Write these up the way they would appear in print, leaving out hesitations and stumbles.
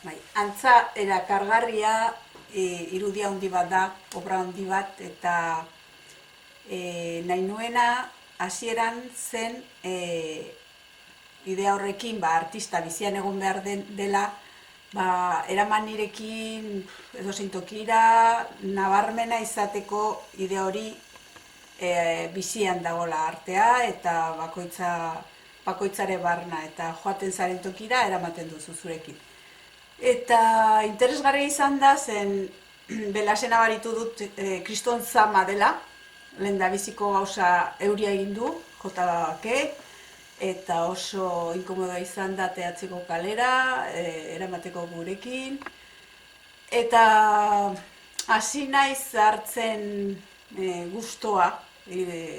Bai, antza erakargarria irudia handi bat da, obra handi bat, eta nahi nuena hasieran zen idea horrekin, artista bizian egon behar dela, eraman nirekin edo tokira nabarmena izateko idea hori bizian dagola artea eta bakoitzare barna, eta joaten zaren tokira eramaten duzu zurekin. Eta interesgarria izan da zen belasen abaritu dut kriston zama dela, lehen da biziko gauza euria egin du, jota bake, eta oso inkomodoa izan da teatzeko kalera, eramateko gurekin. Eta hasi naiz hartzen gustoa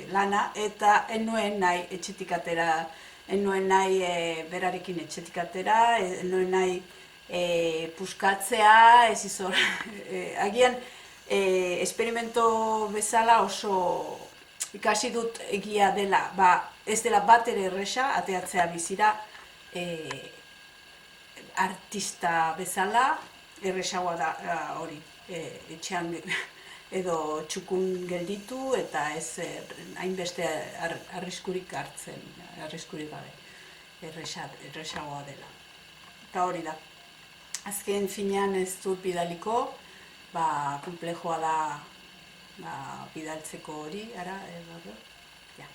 lana, eta enuen nahi etxetik atera, enuen nahi berarekin etxetik atera, enuen nahi puskatzea, ez izor. Agian, esperimento bezala oso ikasi dut egia dela, ez dela bat ere erresa, ateatzea bizira artista bezala, erresagoa da hori, etxean edo txukun gelditu eta ez hainbeste arriskurik hartzen, arriskurik gabe, erresagoa dela. Eta hori da. Azken finean ez dut bidaliko, komplejoa da bidaltzeko hori, ara, ja.